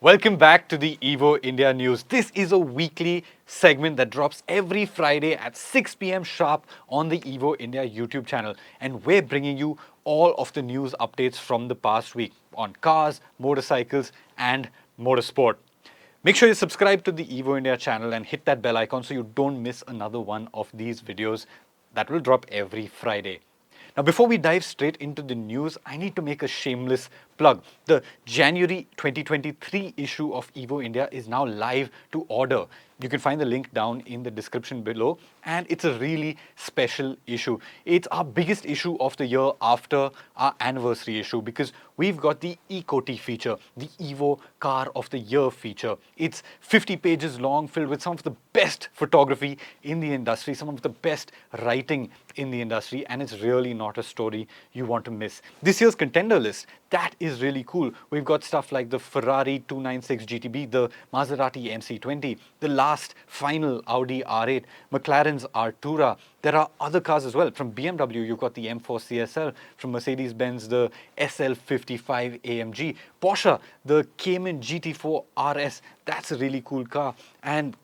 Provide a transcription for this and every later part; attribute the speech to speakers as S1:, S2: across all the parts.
S1: Welcome back to the Evo India News. This is a weekly segment that drops every Friday at 6 p.m. sharp on the Evo India YouTube channel. And we're bringing you all of the news updates from the past week on cars, motorcycles, and motorsport. Make sure you subscribe to the Evo India channel and hit that bell icon so you don't miss another one of these videos that will drop every Friday. Now, before we dive straight into the news, I need to make a shameless plug. The January 2023 issue of Evo India is now live to order. You can find the link down in the description below, and it's a really special issue. It's our biggest issue of the year after our anniversary issue because we've got the Eco-T feature, the Evo Car of the Year feature. It's 50 pages long, filled with some of the best photography in the industry, some of the best writing in the industry, and it's really not a story you want to miss. This year's contender list, that is really cool. We've got stuff like the Ferrari 296 GTB, the Maserati MC20, the last final Audi R8, McLaren's Artura. There are other cars as well. From BMW, you've got the M4 CSL. From Mercedes-Benz, the SL55 AMG. Porsche, the Cayman GT4 RS. That's a really cool car. And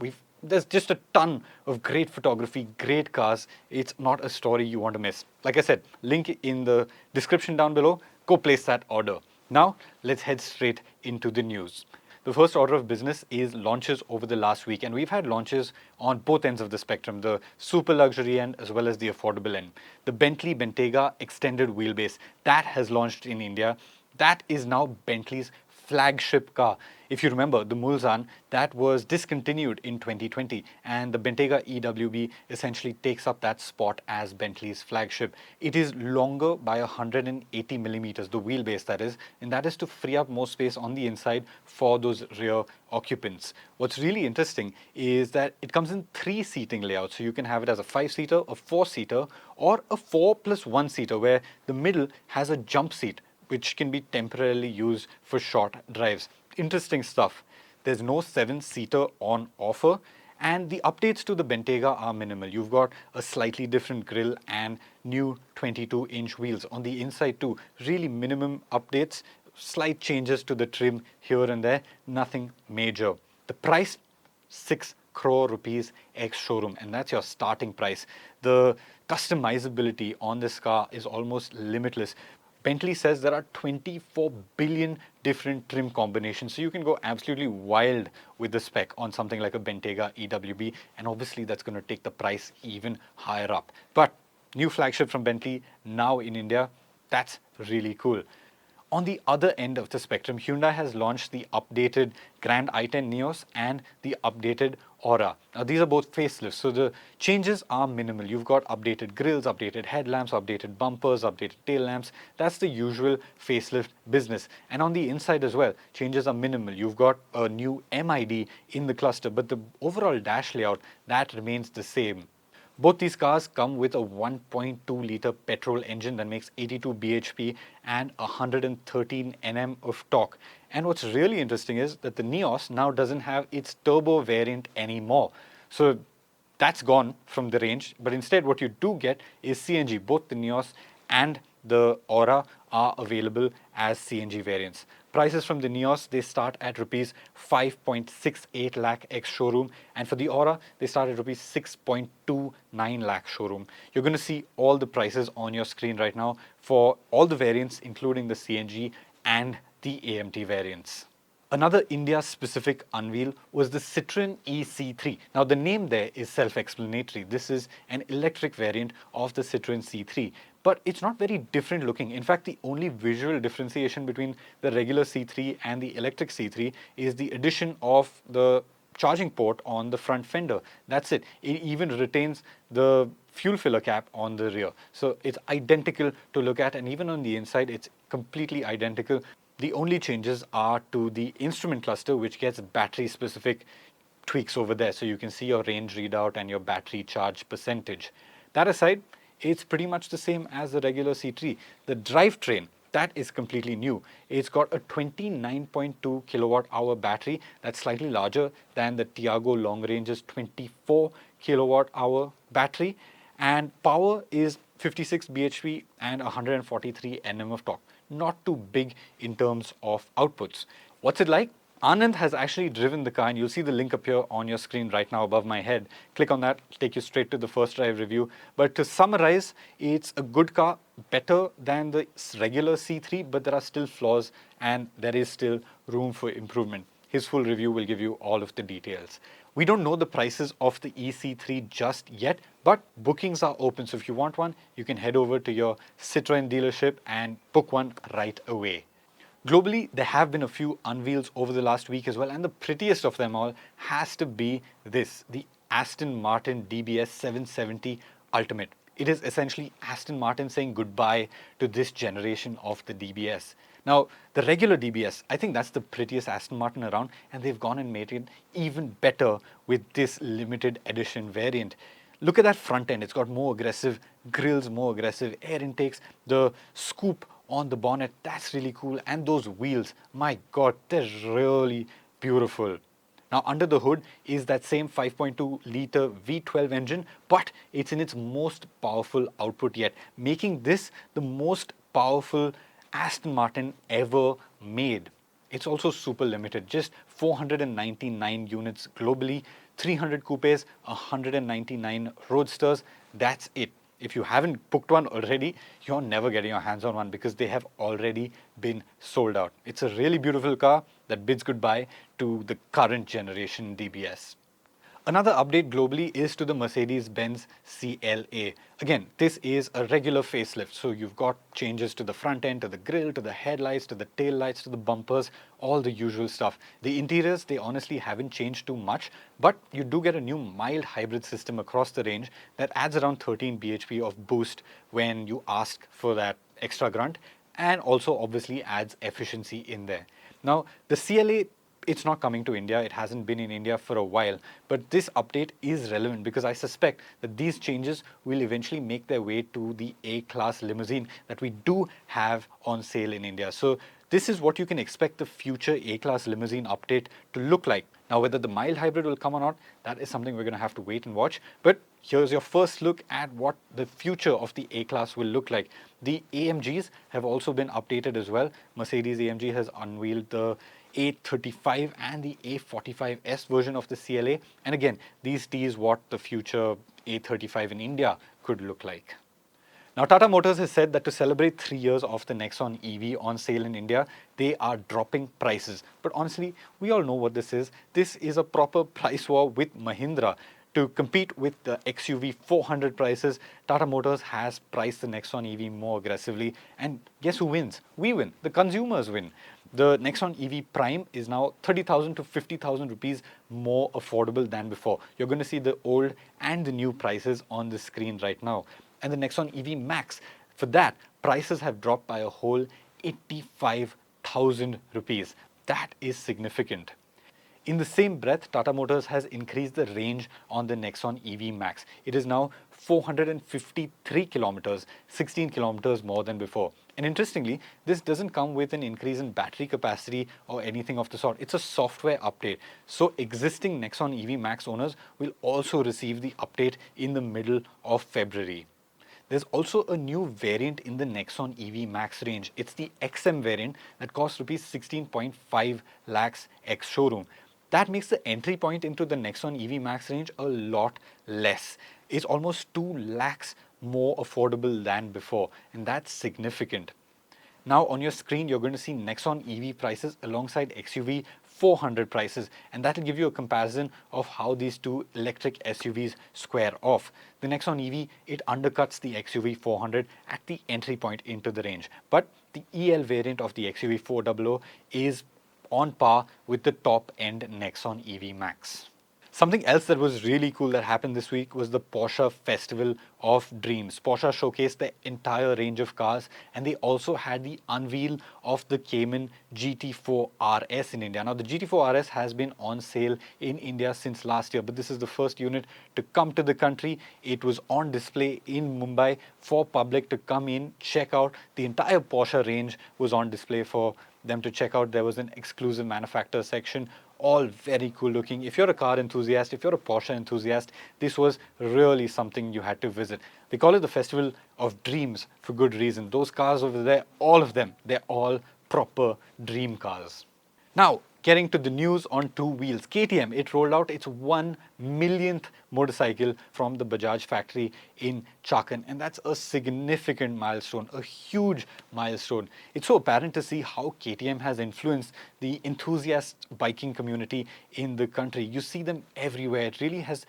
S1: there's just a ton of great photography, great cars. It's not a story you want to miss. Like I said, link in the description down below. Go place that order. Now, let's head straight into the news. The first order of business is launches over the last week, and we've had launches on both ends of the spectrum, the super luxury end as well as the affordable end. The Bentley Bentayga extended wheelbase, that has launched in India. That is now Bentley's flagship car. If you remember, the Mulsanne, that was discontinued in 2020, and the Bentayga EWB essentially takes up that spot as Bentley's flagship. It is longer by 180 millimeters, the wheelbase that is, and that is to free up more space on the inside for those rear occupants. What's really interesting is that it comes in 3 seating layouts, so you can have it as a 5-seater, a 4-seater, or a 4+1-seater, where the middle has a jump seat, which can be temporarily used for short drives. Interesting stuff. There's no 7-seater on offer, and the updates to the Bentayga are minimal. You've got a slightly different grille and new 22-inch wheels on the inside too. Really minimum updates, slight changes to the trim here and there, nothing major. The price, 6 crore rupees ex-showroom, and that's your starting price. The customizability on this car is almost limitless. Bentley says there are 24 billion different trim combinations, so you can go absolutely wild with the spec on something like a Bentayga EWB, and obviously that's going to take the price even higher up. But new flagship from Bentley now in India, that's really cool. On the other end of the spectrum, Hyundai has launched the updated Grand i10 Nios and the updated Aura. Now, these are both facelifts, so the changes are minimal. You've got updated grills, updated headlamps, updated bumpers, updated tail lamps. That's the usual facelift business. And on the inside as well, changes are minimal. You've got a new MID in the cluster, but the overall dash layout, that remains the same. Both these cars come with a 1.2-litre petrol engine that makes 82 bhp and 113 Nm of torque. And what's really interesting is that the Nios now doesn't have its turbo variant anymore. So that's gone from the range, but instead what you do get is CNG. Both the Nios and the Aura are available as CNG variants. Prices from the Nios, they start at rupees 5.68 lakh ex-showroom, and for the Aura, they start at rupees 6.29 lakh showroom. You're going to see all the prices on your screen right now for all the variants, including the CNG and the AMT variants. Another India-specific unveil was the Citroen E-C3. Now, the name there is self-explanatory. This is an electric variant of the Citroen C3, but it's not very different looking. In fact, the only visual differentiation between the regular C3 and the electric C3 is the addition of the charging port on the front fender. That's it. It even retains the fuel filler cap on the rear. So it's identical to look at, and even on the inside, it's completely identical. The only changes are to the instrument cluster, which gets battery-specific tweaks over there. So you can see your range readout and your battery charge percentage. That aside, it's pretty much the same as the regular C3. The drivetrain, that is completely new. It's got a 29.2 kilowatt-hour battery. That's slightly larger than the Tiago Long Range's 24 kilowatt-hour battery. And power is 56 bhp and 143 Nm of torque. Not too big in terms of outputs. What's it like? Anand has actually driven the car, and you'll see the link appear on your screen right now above my head. Click on that, it'll take you straight to the first drive review. But to summarize, it's a good car, better than the regular C3, but there are still flaws and there is still room for improvement. His full review will give you all of the details. We don't know the prices of the E-C3 just yet, but bookings are open. So if you want one, you can head over to your Citroen dealership and book one right away. Globally, there have been a few unveils over the last week as well, and the prettiest of them all has to be this, the Aston Martin DBS 770 Ultimate. It is essentially Aston Martin saying goodbye to this generation of the DBS. Now, the regular DBS, I think that's the prettiest Aston Martin around, and they've gone and made it even better with this limited edition variant. Look at that front end. It's got more aggressive grills, more aggressive air intakes. The scoop on the bonnet, that's really cool. And those wheels, my God, they're really beautiful. Now, under the hood is that same 5.2-litre V12 engine, but it's in its most powerful output yet, making this the most powerful Aston Martin ever made. It's also super limited, just 499 units globally, 300 coupes, 199 roadsters. That's it. If you haven't booked one already, you're never getting your hands on one because they have already been sold out. It's a really beautiful car that bids goodbye to the current generation DBS. Another update globally is to the Mercedes-Benz CLA. Again, this is a regular facelift, so you've got changes to the front end, to the grille, to the headlights, to the tail lights, to the bumpers, all the usual stuff. The interiors, they honestly haven't changed too much, but you do get a new mild hybrid system across the range that adds around 13 bhp of boost when you ask for that extra grunt, and also obviously adds efficiency in there. Now, the CLA, it's not coming to India. It hasn't been in India for a while, but this update is relevant because I suspect that these changes will eventually make their way to the A-Class limousine that we do have on sale in India. So this is what you can expect the future A-Class limousine update to look like. Now, whether the mild hybrid will come or not, that is something we're going to have to wait and watch. But here's your first look at what the future of the A-Class will look like. The AMGs have also been updated as well. Mercedes AMG has unveiled the A35 and the A45S version of the CLA. And again, these tease what the future A35 in India could look like. Now, Tata Motors has said that to celebrate 3 years of the Nexon EV on sale in India, they are dropping prices. But honestly, we all know what this is. This is a proper price war with Mahindra. To compete with the XUV 400 prices, Tata Motors has priced the Nexon EV more aggressively. And guess who wins? We win. The consumers win. The Nexon EV Prime is now 30,000 to 50,000 rupees more affordable than before. You're going to see the old and the new prices on the screen right now. And the Nexon EV Max, for that, prices have dropped by a whole 85,000 rupees. That is significant. In the same breath, Tata Motors has increased the range on the Nexon EV Max. It is now 453 kilometers, 16 kilometers more than before. And interestingly, this doesn't come with an increase in battery capacity or anything of the sort. It's a software update. So existing Nexon EV Max owners will also receive the update in the middle of February. There's also a new variant in the Nexon EV Max range. It's the XM variant that costs rupees 16.5 lakhs ex-showroom. That makes the entry point into the Nexon EV Max range a lot less. It's almost 2 lakhs more affordable than before, and that's significant. Now on your screen, you're going to see Nexon EV prices alongside XUV 400 prices, and that will give you a comparison of how these two electric SUVs square off. The Nexon EV, it undercuts the XUV 400 at the entry point into the range, but the EL variant of the XUV 400 is on par with the top-end Nexon EV Max. Something else that was really cool that happened this week was the Porsche Festival of Dreams. Porsche showcased the entire range of cars, and they also had the unveil of the Cayman GT4 RS in India. Now, the GT4 RS has been on sale in India since last year, but this is the first unit to come to the country. It was on display in Mumbai for public to come in, check out. The entire Porsche range was on display for them to check out. There was an exclusive manufacturer section, all very cool looking. If you're a car enthusiast, if you're a Porsche enthusiast, this was really something you had to visit. They call it the Festival of Dreams for good reason. Those cars over there, all of them, they're all proper dream cars. Now, Getting to the news on two wheels, KTM, it rolled out its 1 millionth motorcycle from the Bajaj factory in Chakan, and that's a significant milestone, a huge milestone. It's so apparent to see how KTM has influenced the enthusiast biking community in the country. You see them everywhere. It really has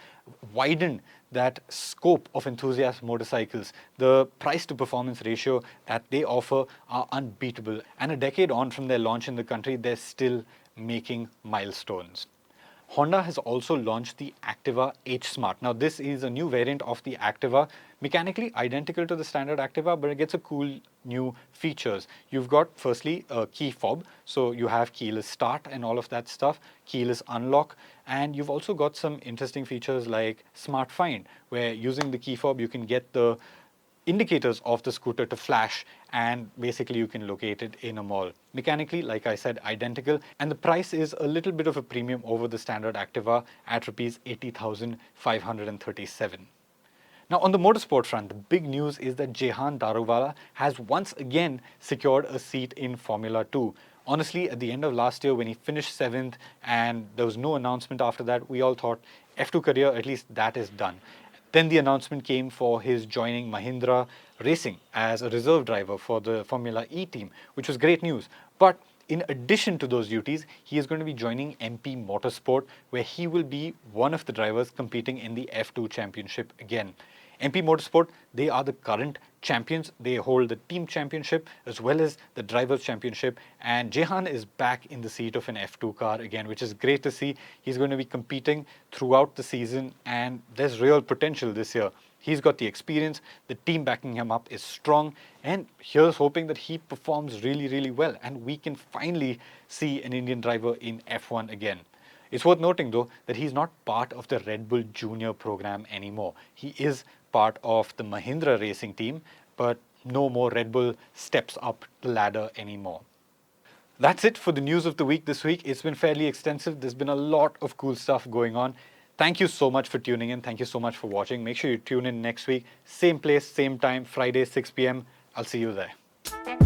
S1: widened that scope of enthusiast motorcycles. The price to performance ratio that they offer are unbeatable, and a decade on from their launch in the country, they're still making milestones. Honda has also launched the Activa H Smart. Now this is a new variant of the Activa, mechanically identical to the standard Activa, but it gets a cool new features. You've got firstly a key fob, so you have keyless start and all of that stuff, keyless unlock, and you've also got some interesting features like Smart Find, where using the key fob you can get the indicators of the scooter to flash, and basically you can locate it in a mall. Mechanically, like I said, identical, and the price is a little bit of a premium over the standard Activa at rupees 80,537. Now on the motorsport front, the big news is that Jehan Daruvala has once again secured a seat in Formula 2. Honestly, at the end of last year when he finished 7th and there was no announcement after that, we all thought F2 career, at least that is done. Then the announcement came for his joining Mahindra Racing as a reserve driver for the Formula E team, which was great news. But in addition to those duties, he is going to be joining MP Motorsport, where he will be one of the drivers competing in the F2 championship again. MP Motorsport, they are the current champions. They hold the team championship as well as the drivers championship, and Jehan is back in the seat of an F2 car again, which is great to see. He's going to be competing throughout the season, and there's real potential this year. He's got the experience, the team backing him up is strong, and here's hoping that he performs really, really well and we can finally see an Indian driver in F1 again. It's worth noting though that he's not part of the Red Bull Junior program anymore. He is part of the Mahindra racing team, but no more Red Bull steps up the ladder anymore. That's it for the news of the week this week. It's been fairly extensive. There's been a lot of cool stuff going on. Thank you so much for tuning in. Thank you so much for watching. Make sure you tune in next week. Same place, same time, Friday, 6 p.m. I'll see you there.